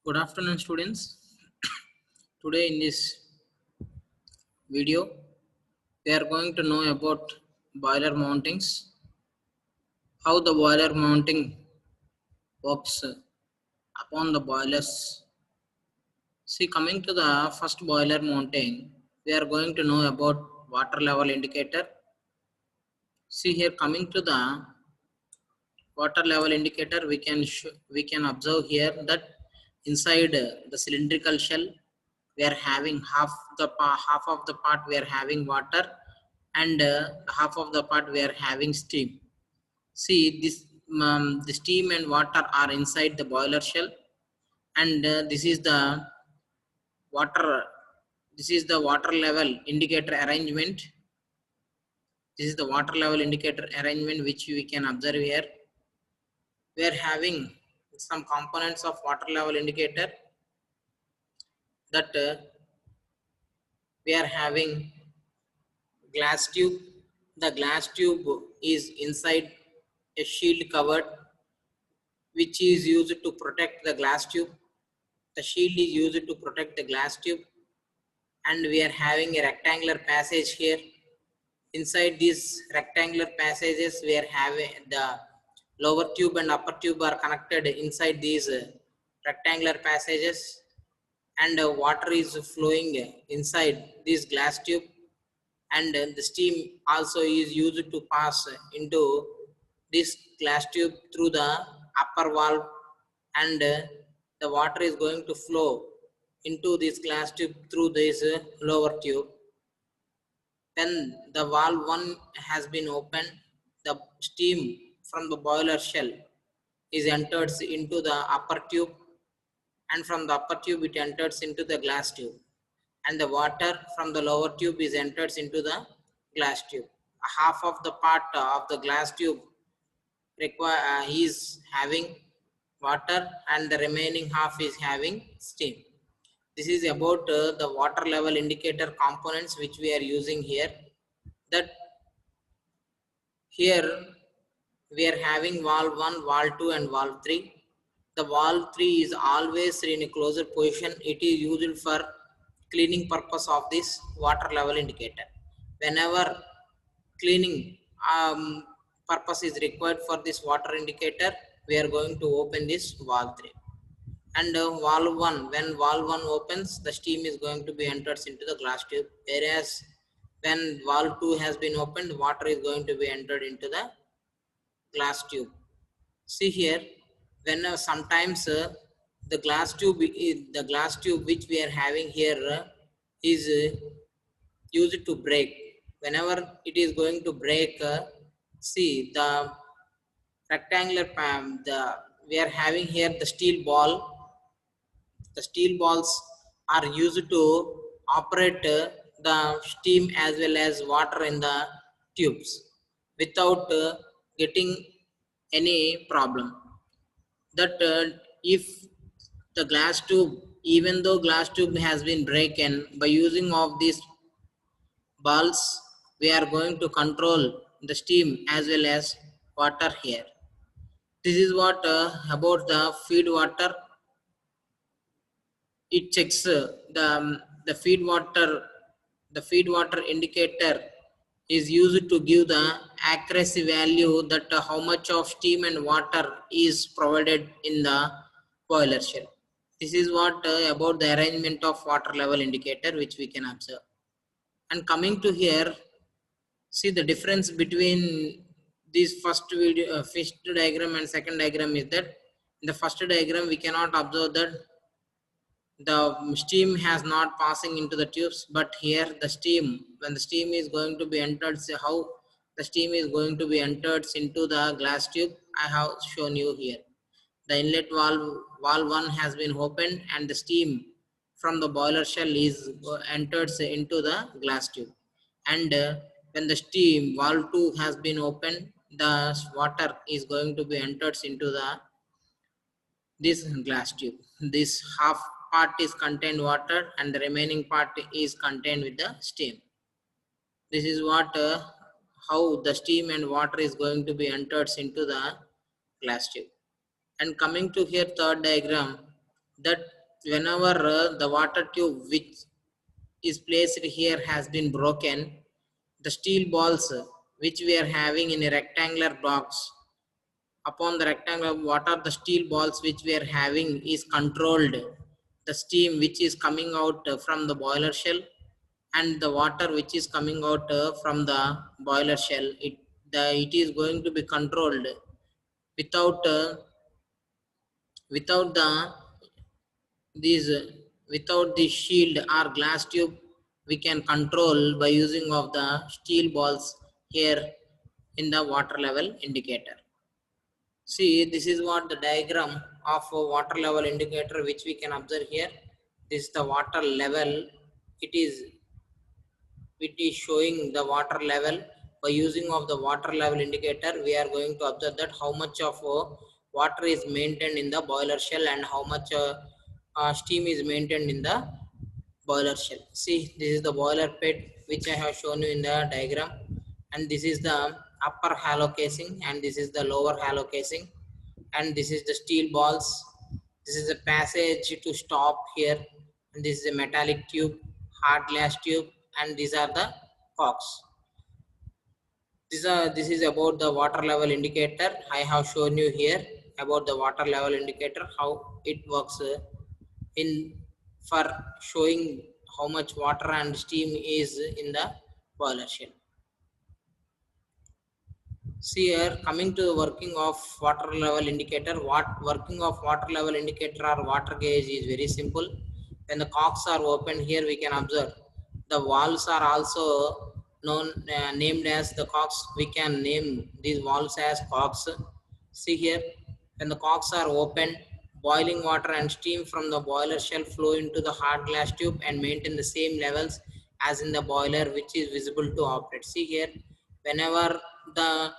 Good afternoon, students. Today in this video, we are going to know about boiler mountings, how the boiler mounting works upon the boilers. See, coming to the first boiler mounting, we are going to know about water level indicator. See here, coming to the water level indicator, we can observe here that inside the cylindrical shell we are having half of the part we are having water, and half of the part we are having steam. See this, the steam and water are inside the boiler shell, and water this is the water level indicator arrangement. This is the water level indicator arrangement which we can observe here. We are having some components of water level indicator, that we are having glass tube. The glass tube is inside a shield covered, which is used to protect the glass tube. The shield is used to protect the glass tube, and we are having a rectangular passage here. Inside these rectangular passages, we are having the lower tube and upper tube are connected inside these rectangular passages, and water is flowing inside this glass tube, and the steam also is used to pass into this glass tube through the upper valve, and the water is going to flow into this glass tube through this lower tube. When the valve 1 has been opened, the steam from the boiler shell is entered into the upper tube, and from the upper tube it enters into the glass tube, and the water from the lower tube is enters into the glass tube. Half of the part of the glass tube is having water, and the remaining half is having steam. This is about the water level indicator components which we are using here. That here we are having valve 1, valve 2 and valve 3. The valve 3 is always in a closed position. It is used for cleaning purpose of this water level indicator. Whenever cleaning purpose is required for this water indicator, we are going to open this valve 3. And valve 1, when valve 1 opens, the steam is going to be entered into the glass tube, whereas when valve 2 has been opened, water is going to be entered into the glass tube. See here, when sometimes the glass tube which we are having here is used to break. Whenever it is going to break, see the rectangular we are having here the steel ball. The steel balls are used to operate the steam as well as water in the tubes without getting any problem. That if the glass tube, even though glass tube has been broken, by using of these balls we are going to control the steam as well as water here. This is what about the feed water. It checks the feed water indicator is used to give the accuracy value that how much of steam and water is provided in the boiler shell. This is what about the arrangement of water level indicator which we can observe. And coming to here, see the difference between this first diagram and second diagram is that in the first diagram we cannot observe that the steam has not passing into the tubes, but here the steam, when the steam is going to be entered, say how the steam is going to be entered into the glass tube, I have shown you here. The inlet valve 1 has been opened, and the steam from the boiler shell is entered into the glass tube, and when the steam valve 2 has been opened, the water is going to be entered into the this glass tube. This half part is contained water, and the remaining part is contained with the steam. This is what how the steam and water is going to be entered into the glass tube. And coming to here third diagram, that whenever the water tube which is placed here has been broken, the steel balls which we are having in a rectangular box, upon the rectangle what are the steel balls which we are having is controlled the steam which is coming out from the boiler shell and the water which is coming out from the boiler shell, it is going to be controlled without without the these without the shield or glass tube. We can control by using of the steel balls here in the water level indicator. See, this is what the diagram of a water level indicator which we can observe here. This is the water level. It is showing the water level. By using of the water level indicator, we are going to observe that how much of water is maintained in the boiler shell and how much steam is maintained in the boiler shell. See, this is the boiler pit which I have shown you in the diagram, and this is the upper hollow casing and this is the lower hollow casing, and this is the steel balls. This is a passage to stop here, and this is a metallic tube, hard glass tube, and these are the cocks. This is about the water level indicator. I have shown you here about the water level indicator, how it works in for showing how much water and steam is in the boiler shell. See here, coming to the working of water level indicator, what working of water level indicator or water gauge is very simple. When the cocks are open here, we can observe the valves are also named as the cocks. We can name these valves as cocks. See here, when the cocks are open, boiling water and steam from the boiler shell flow into the hard glass tube and maintain the same levels as in the boiler, which is visible to operate. See here, whenever the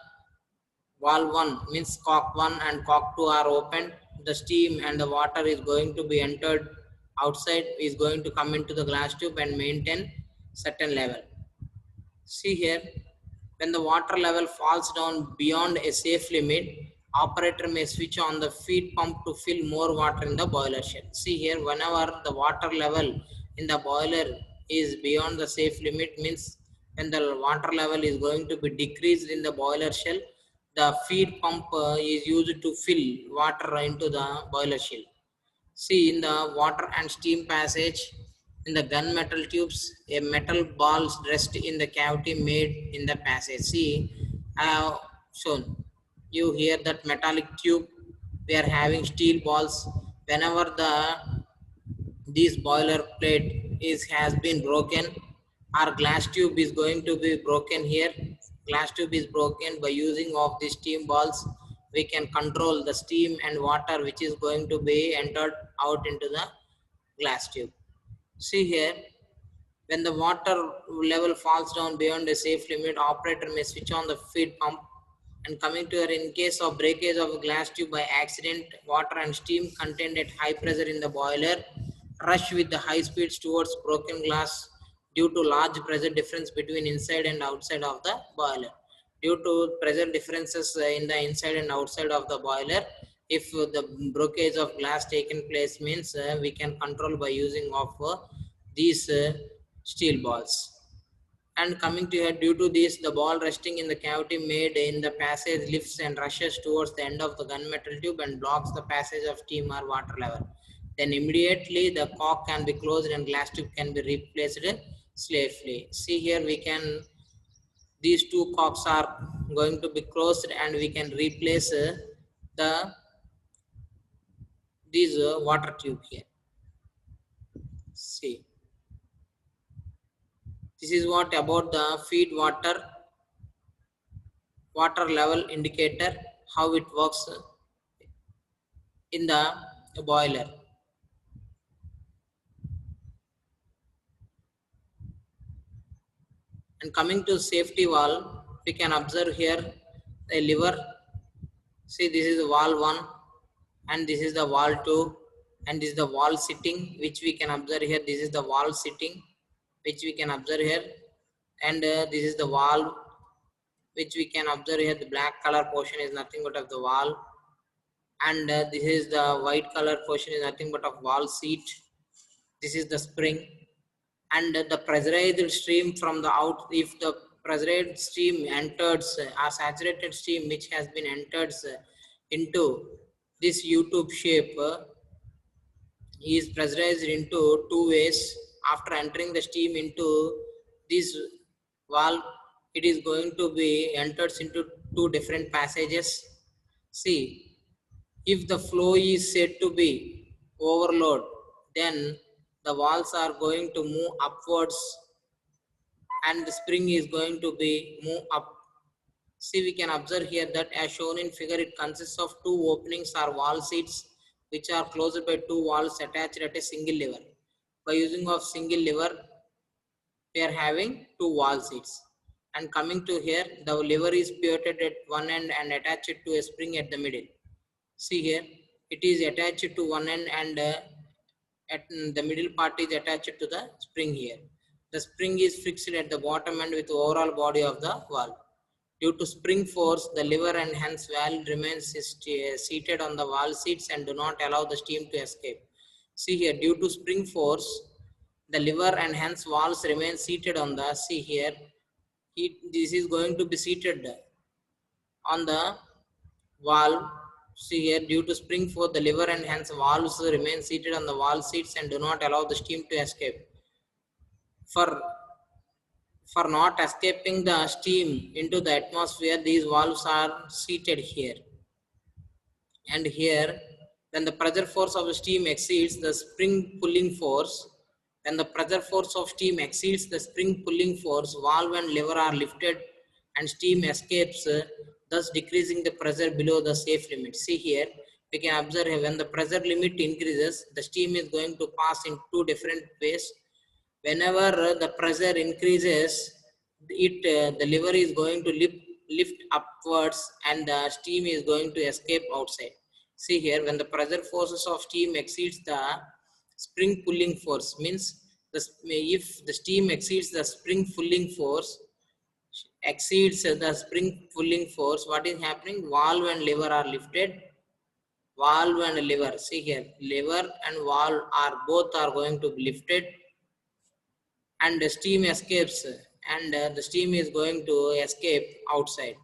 valve 1 means cock 1 and cock 2 are open, the steam and the water is going to be entered outside, is going to come into the glass tube and maintain certain level. See here, when the water level falls down beyond a safe limit, operator may switch on the feed pump to fill more water in the boiler shell. See here, whenever the water level in the boiler is beyond the safe limit, means when the water level is going to be decreased in the boiler shell, the feed pump is used to fill water into the boiler shell. See, in the water and steam passage, in the gunmetal tubes, a metal balls dressed in the cavity made in the passage. See, I have shown you here that metallic tube. We are having steel balls. Whenever this boiler plate has been broken, our glass tube is going to be broken here. Glass tube is broken. By using of the steam balls, we can control the steam and water which is going to be entered out into the glass tube. See here, when the water level falls down beyond a safe limit, operator may switch on the feed pump. And coming to her, in case of breakage of a glass tube by accident, water and steam contained at high pressure in the boiler rush with the high speeds towards broken glass due to large pressure difference between inside and outside of the boiler. Due to pressure differences in the inside and outside of the boiler, if the breakage of glass taken place, means we can control by using of these steel balls. And coming to here, due to this, the ball resting in the cavity made in the passage lifts and rushes towards the end of the gunmetal tube and blocks the passage of steam or water level. Then immediately the cork can be closed and glass tube can be replaced safely. See here, we can, these two corks are going to be closed and we can replace these water tube here. See, this is what about the feed water level indicator, how it works in the boiler. And coming to safety valve, we can observe here a lever. See, this is the valve 1 and this is the valve 2 and this is the valve sitting, which we can observe here. This is the valve sitting which we can observe here, and this is the valve which we can observe here. The black color portion is nothing but of the valve, and this is the white color portion is nothing but of wall seat. This is the spring, and the pressurized stream from the out, if the pressurized stream enters or saturated stream which has been entered into this U-tube shape is pressurized into two ways. After entering the steam into this valve, it is going to be entered into two different passages. See, if the flow is said to be overload, then the valves are going to move upwards and the spring is going to be move up. See, we can observe here that as shown in figure, it consists of two openings or wall seats which are closed by two walls attached at a single lever. By using of single lever, we are having two wall seats. And coming to here, the lever is pivoted at one end and attached to a spring at the middle. See here, it is attached to one end and at the middle part is attached to the spring here. The spring is fixed at the bottom end with the overall body of the valve. Due to spring force, the lever and hence valve remains seated on the valve seats and do not allow the steam to escape. See here, due to spring force, the lever and hence valves remain seated on the, see here, this is going to be seated on the valve. See here, due to spring force, the lever and hence valves remain seated on the valve seats and do not allow the steam to escape. For not escaping the steam into the atmosphere, these valves are seated here. And here, when the pressure force of the steam exceeds the spring pulling force, when the pressure force of steam exceeds the spring pulling force, valve and lever are lifted and steam escapes, thus decreasing the pressure below the safe limit. See here, we can observe when the pressure limit increases, the steam is going to pass in two different ways. Whenever the pressure increases, the lever is going to lift upwards and the steam is going to escape outside. See here, when the pressure forces of steam exceeds the spring pulling force, means if the steam exceeds the spring pulling force, what is happening? Valve and lever are lifted. Valve and lever, see here, lever and valve are both are going to be lifted and the steam escapes and the steam is going to escape outside,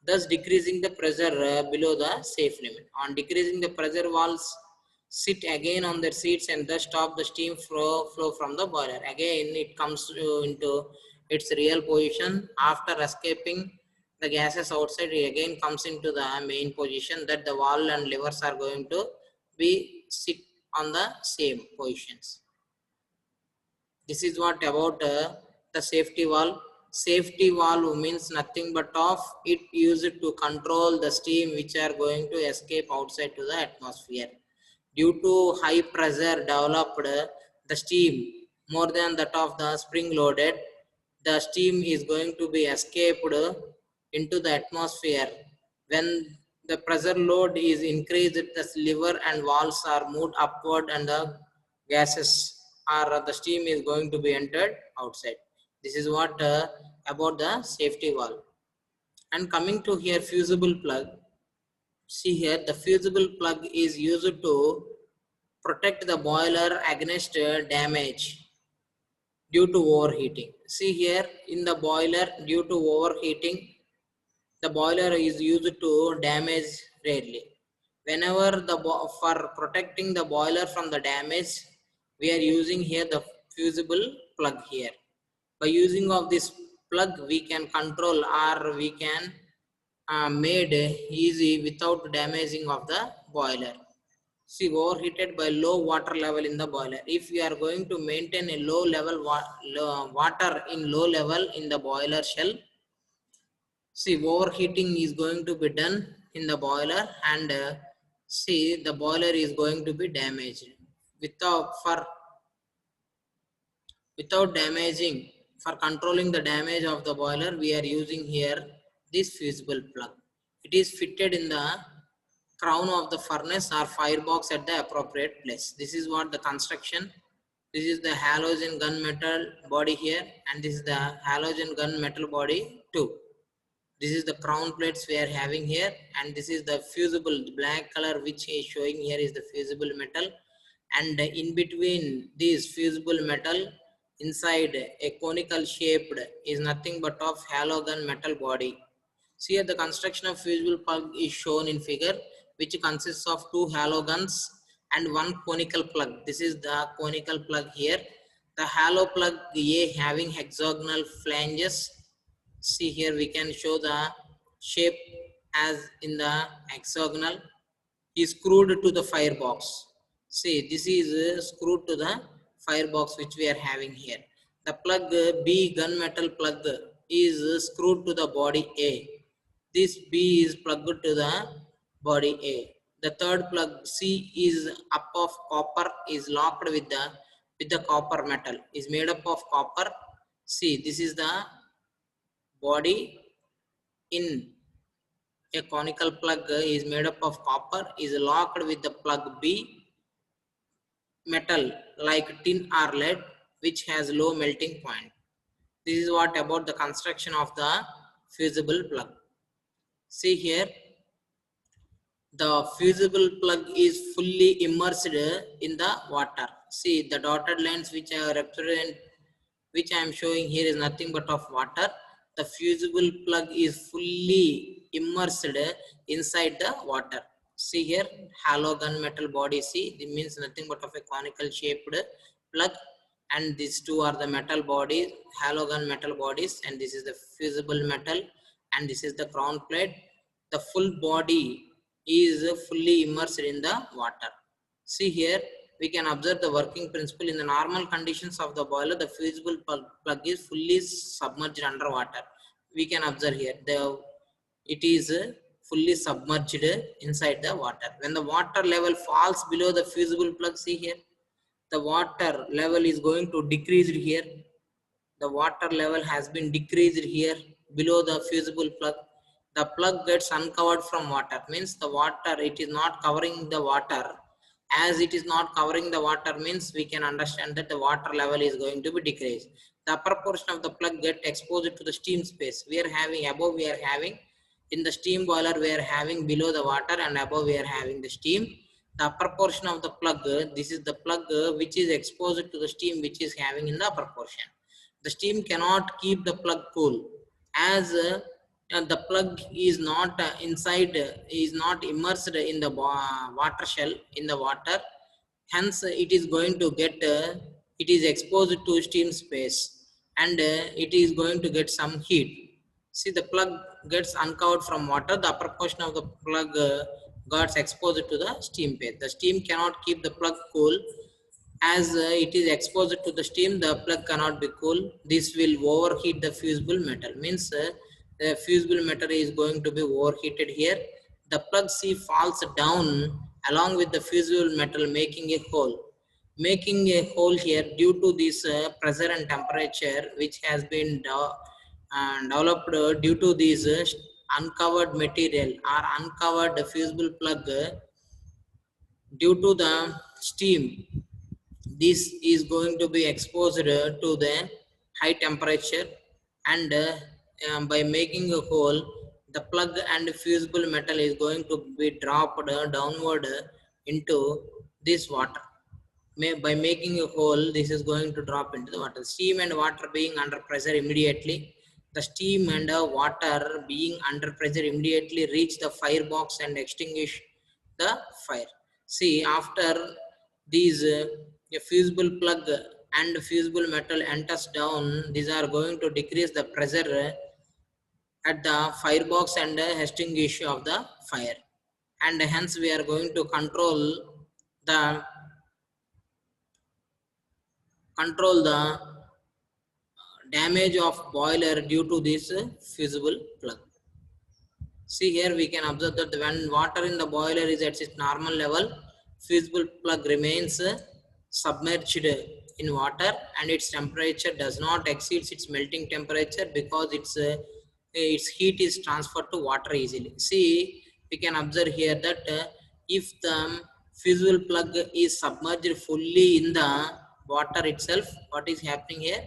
thus decreasing the pressure below the safe limit. On decreasing the pressure, valves sit again on their seats and thus stop the steam flow from the boiler. Again it comes into its real position. After escaping the gases outside, it again comes into the main position, that the valve and levers are going to be sit on the same positions. This is what about the safety valve. Safety valve means nothing but of it used to control the steam which are going to escape outside to the atmosphere. Due to high pressure developed, the steam more than that of the spring loaded, the steam is going to be escaped into the atmosphere. When the pressure load is increased, the lever and valves are moved upward and the gases or the steam is going to be entered outside. This is what about the safety valve. And coming to here, fusible plug. See here, the fusible plug is used to protect the boiler against damage due to overheating. See here, in the boiler, due to overheating, the boiler is used to damage rarely. Whenever for protecting the boiler from the damage, we are using here the fusible plug here. By using of this plug, we can control or we can made easy without damaging of the boiler. See, overheated by low water level in the boiler. If we are going to maintain a low level water in low level in the boiler shell, see, overheating is going to be done in the boiler and see, the boiler is going to be damaged. Without damaging, for controlling the damage of the boiler, we are using here this fusible plug. It is fitted in the crown of the furnace or firebox at the appropriate place. This is what the construction. This is the halogen gun metal body here and this is the halogen gun metal body too. This is the crown plates we are having here, and this is the fusible black color which is showing here is the fusible metal, and in between this fusible metal inside a conical shaped is nothing but of halogen metal body. See here the construction of fusible plug is shown in figure, which consists of two halogens and one conical plug. This is the conical plug here. The halo plug A having hexagonal flanges. See here we can show the shape as in the hexagonal is screwed to the firebox. See this is screwed to the firebox which we are having here. The plug B gunmetal plug is screwed to the body A. This B is plugged to the body A. The third plug C is up of copper is locked with the copper metal is made up of copper. See this is the body in a conical plug is made up of copper is locked with the plug B metal like tin or lead which has low melting point. This is what about the construction of the fusible plug. See here the fusible plug is fully immersed in the water. See the dotted lines which I represent, which I am showing here is nothing but of water. The fusible plug is fully immersed inside the water. See here halogen metal body. See it means nothing but of a conical shaped plug, and these two are the metal bodies, halogen metal bodies, and this is the fusible metal, and this is the crown plate. The full body is fully immersed in the water. See here we can observe the working principle. In the normal conditions of the boiler, the fusible plug is fully submerged underwater. We can observe here it is fully submerged inside the water. When the water level falls below the fusible plug, see here the water level is going to decrease here. The water level has been decreased here below the fusible plug. The plug gets uncovered from water, means the water, it is not covering the water. As it is not covering the water means we can understand that the water level is going to be decreased. The upper portion of the plug get exposed to the steam space. We are having above, we are having in the steam boiler, we are having below the water, and above we are having the steam. The upper portion of the plug, this is the plug which is exposed to the steam which is having in the upper portion. The steam cannot keep the plug cool, as the plug is not inside, is not immersed in the water shell in the water. Hence it is going to get it is exposed to steam space, and it is going to get some heat. See the plug gets uncovered from water. The upper portion of the plug gets exposed to the steam phase. The steam cannot keep the plug cool. As it is exposed to the steam, the plug cannot be cool. This will overheat the fusible metal. Means the fusible metal is going to be overheated here. The plug C falls down along with the fusible metal, making a hole. Making a hole here due to this pressure and temperature which has been developed due to this uncovered material or uncovered fusible plug due to the steam. This is going to be exposed to the high temperature, and by making a hole, the plug and fusible metal is going to be dropped downward into this water. By making a hole, this is going to drop into the water. Steam and water being under pressure immediately. The steam and water being under pressure immediately reach the firebox and extinguish the fire. See, after these fusible plug and fusible metal enters down, these are going to decrease the pressure at the firebox and extinguish of the fire, and hence we are going to control the damage of boiler due to this fusible plug. See here we can observe that when water in the boiler is at its normal level, fusible plug remains submerged in water, and its temperature does not exceed its melting temperature because its heat is transferred to water easily. See, we can observe here that if the fusible plug is submerged fully in the water itself, what is happening here?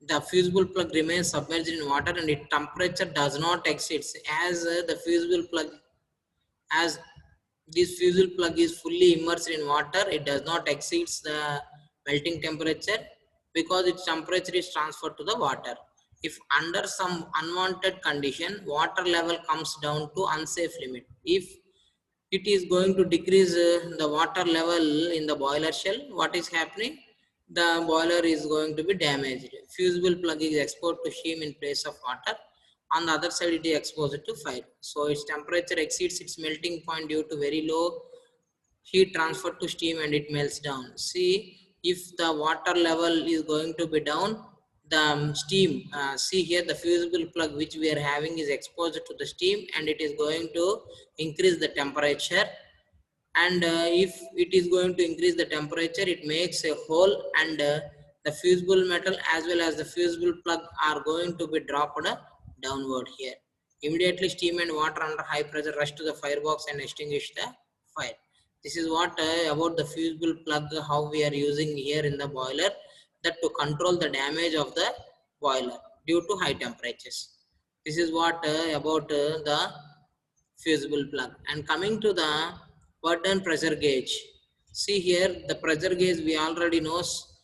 the fusible plug remains submerged in water and its temperature does not exceed. As the fusible plug, as this fusible plug is fully immersed in water, it does not exceed the melting temperature because its temperature is transferred to the water. If under some unwanted condition, water level comes down to unsafe limit. If it is going to decrease the water level in the boiler shell, what is happening? The boiler is going to be damaged. Fusible plug is exposed to steam in place of water. On the other side, it is exposed to fire. So its temperature exceeds its melting point due to very low heat transfer to steam and it melts down. See, if the water level is going to be down, the steam, see here the fusible plug which we are having is exposed to the steam and it is going to increase the temperature. And if it is going to increase the temperature, it makes a hole, and the fusible metal as well as the fusible plug are going to be dropped downward here. Immediately steam and water under high pressure rush to the firebox and extinguish the fire. This is what about the fusible plug, how we are using here in the boiler, that to control the damage of the boiler due to high temperatures. This is what about the fusible plug. And coming to the Burden pressure gauge. See here the pressure gauge we already knows.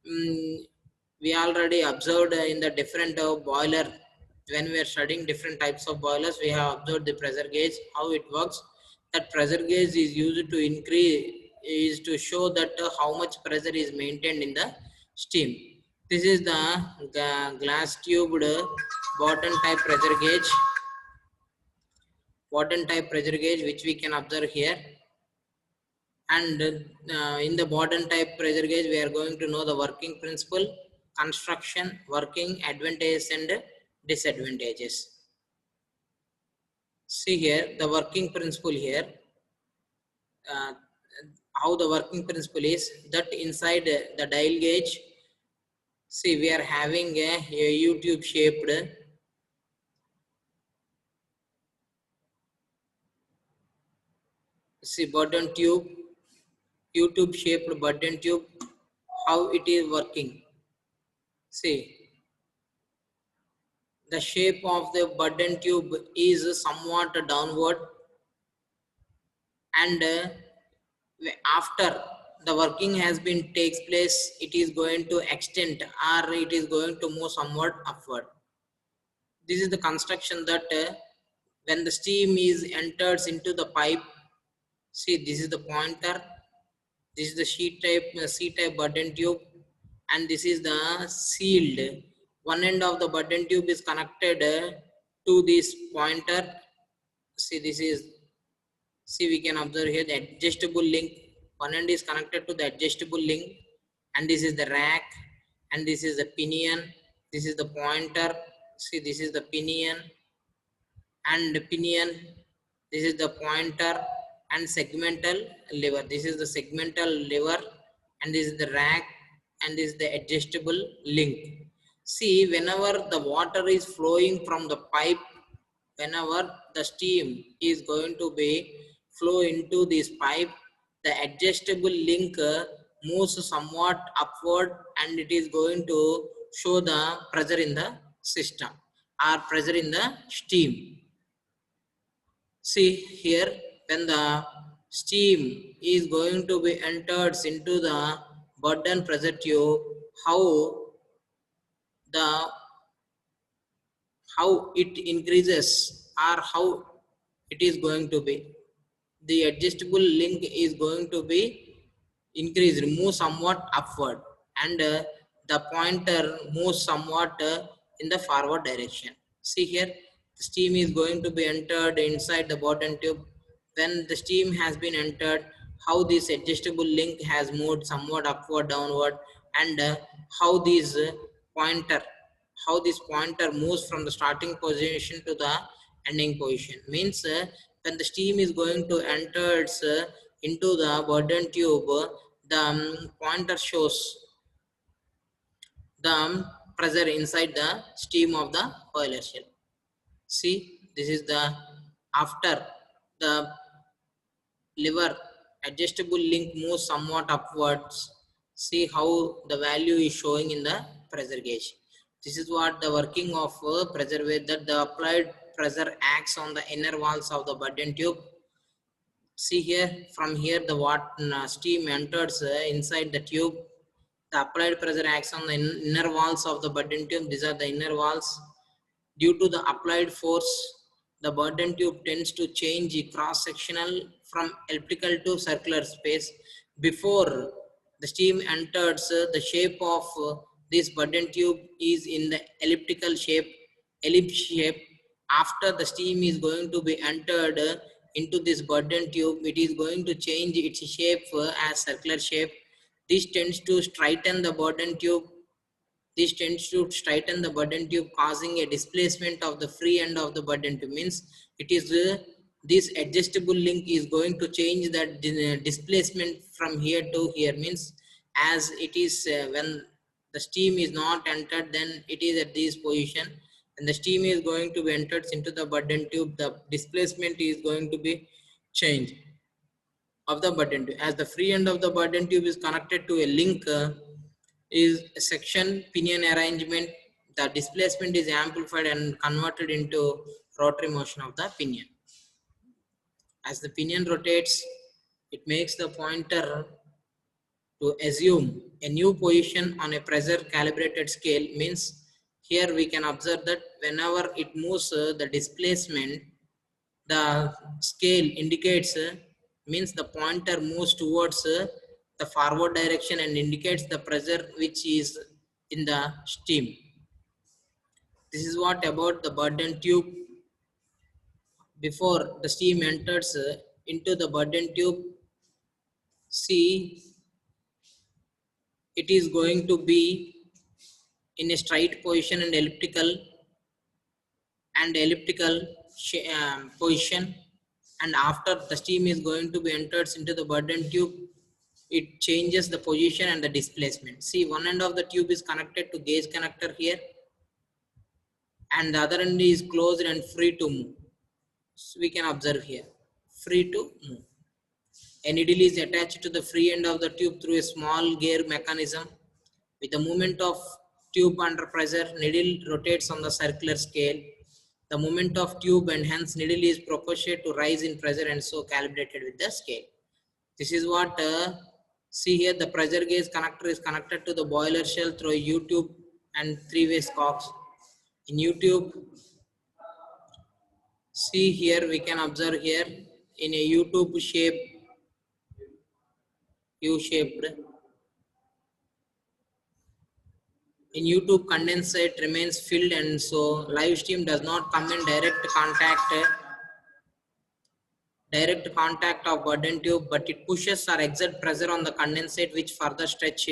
We already observed in the different boiler, when we are studying different types of boilers, we have observed the pressure gauge, how it works. That pressure gauge is used to increase, is to show that how much pressure is maintained in the steam. This is the glass tubed Borden type pressure gauge. Borden type pressure gauge which we can observe here. And in the Borden type pressure gauge, we are going to know the working principle, construction, working, advantages and disadvantages. See here the working principle here. How the working principle is that inside the dial gauge, see we are having a U-tube shaped, see Burden tube, U-tube shaped Burden tube, how it is working. See, the shape of the Burden tube is somewhat downward, and after the working has been takes place, it is going to extend or it is going to move somewhat upward. This is the construction that when the steam is enters into the pipe, see this is the pointer, this is the C-type Burden tube, and this is the sealed. One end of the Burden tube is connected to this pointer. See this is, see we can observe here the adjustable link. One end is connected to the adjustable link, and this is the rack, and this is the pinion, this is the pointer. See this is the pinion and the pinion, this is the pointer and segmental lever. This is the segmental lever, and this is the rack, and this is the adjustable link. See, whenever the water is flowing from the pipe, whenever the steam is going to be flow into this pipe, the adjustable link moves somewhat upward, and it is going to show the pressure in the system or pressure in the steam. See here, when the steam is going to be entered into the Burden pressure tube, how it increases or how it is going to be. The adjustable link is going to be increased, move somewhat upward, and the pointer moves somewhat in the forward direction. See here, the steam is going to be entered inside the Burden tube. When the steam has been entered, how this adjustable link has moved somewhat upward, downward, and how this pointer, how this pointer moves from the starting position to the ending position. Means when the steam is going to enter into the Burden tube, the pointer shows the pressure inside the steam of the boiler shell. See, this is the after the lever adjustable link moves somewhat upwards. See how the value is showing in the pressure gauge. This is what the working of pressure wave, that the applied pressure acts on the inner walls of the Button tube. See here, from here the steam enters inside the tube. The applied pressure acts on the inner walls of the Button tube. These are the inner walls. Due to the applied force, the Button tube tends to change cross-sectional from elliptical to circular space. Before the steam enters, the shape of this Button tube is in the elliptical shape, ellipse shape. After the steam is going to be entered into this Button tube, it is going to change its shape as circular shape. This tends to straighten the Button tube. This tends to straighten the Button tube, causing a displacement of the free end of the Button tube. Means it is this adjustable link is going to change that displacement from here to here. Means as it is when the steam is not entered, then it is at this position, and the steam is going to be entered into the Button tube. The displacement is going to be changed of the Button tube, as the free end of the Button tube is connected to a link. Is a section pinion arrangement. The displacement is amplified and converted into rotary motion of the pinion. As the pinion rotates, it makes the pointer to assume a new position on a pressure calibrated scale. Means here we can observe that whenever it moves the displacement, the scale indicates means the pointer moves towards the forward direction and indicates the pressure which is in the steam. This is what about the Button tube. Before the steam enters into the Button tube, see, it is going to be in a straight position and elliptical position, and after the steam is going to be entered into the Button tube, it changes the position and the displacement. See, one end of the tube is connected to gauge connector here, and the other end is closed and free to move. So we can observe here, free to move. A needle is attached to the free end of the tube through a small gear mechanism. With the movement of tube under pressure, needle rotates on the circular scale. The movement of tube and hence needle is proportionate to rise in pressure and so calibrated with the scale. This is what see here, the pressure gauge connector is connected to the boiler shell through a U-tube and three-way cocks. In U-tube, see here, we can observe here in a U-tube shape, U-shaped. In U-tube, condensate remains filled and so live stream does not come in direct contact of Button tube, but it pushes or exerts pressure on the condensate which further stretch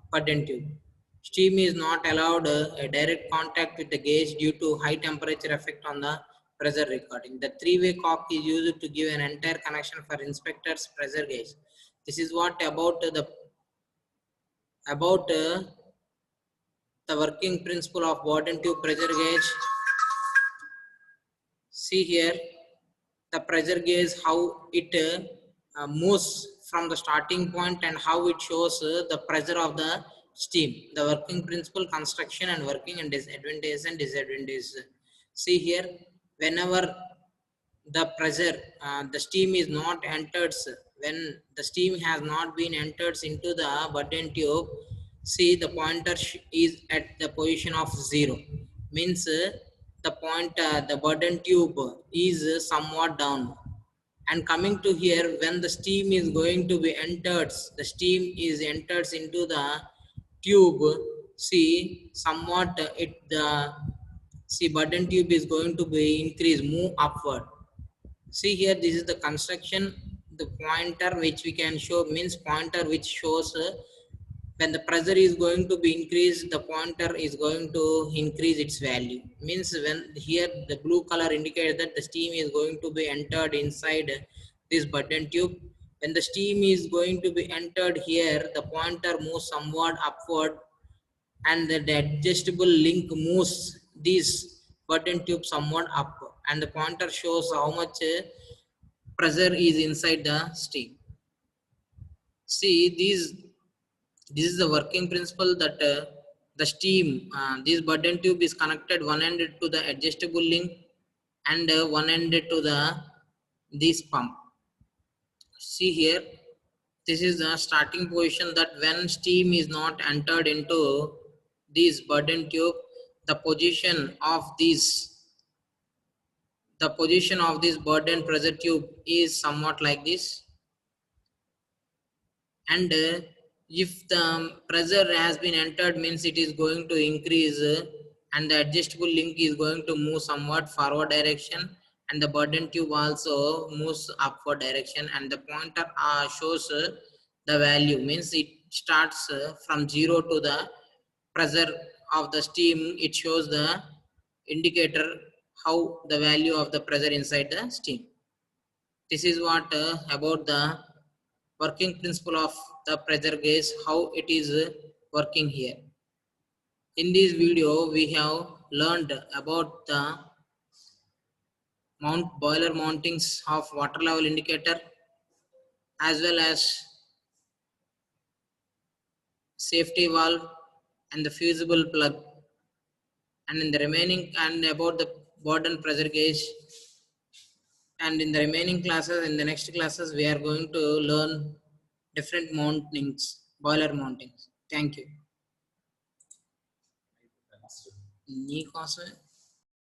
Button tube. Steam is not allowed a direct contact with the gauge due to high temperature effect on the pressure recording. The three-way cock is used to give an entire connection for inspector's pressure gauge. This is what about the working principle of Button tube pressure gauge. See here, the pressure gauge, how it moves from the starting point and how it shows the pressure of the steam. The working principle, construction and working and advantages and disadvantages. See here, whenever the pressure, the steam is not entered, when the steam has not been entered into the Button tube, see the pointer is at the position of 0. Means the Button tube is somewhat down. And coming to here, when the steam is going to be entered, the steam is entered into the tube. See, somewhat see, Button tube is going to be increased, move upward. See here, this is the construction. The pointer which we can show means pointer which shows when the pressure is going to be increased, the pointer is going to increase its value. Means when here the blue color indicates that the steam is going to be entered inside this Button tube. When the steam is going to be entered here, the pointer moves somewhat upward and the adjustable link moves this Button tube somewhat up, and the pointer shows how much pressure is inside the steam. See, this is the working principle, that the steam, this burden tube is connected one end to the adjustable link and one end to this pump. See here, this is the starting position, that when steam is not entered into this burden tube, the position of this burden pressure tube is somewhat like this. And if the pressure has been entered, means it is going to increase, and the adjustable link is going to move somewhat forward direction, and the burden tube also moves upward direction, and the pointer shows the value, means it starts from 0 to the pressure of the steam. It shows the indicator how the value of the pressure inside the steam. This is what about the working principle of the pressure gauge, how it is working here. In this video, we have learned about the boiler mountings of water level indicator, as well as safety valve and the fusible plug, and in the remaining, and about the burden pressure gauge. And in the remaining classes, in the next classes, we are going to learn different mountings, boiler mountings. Thank you.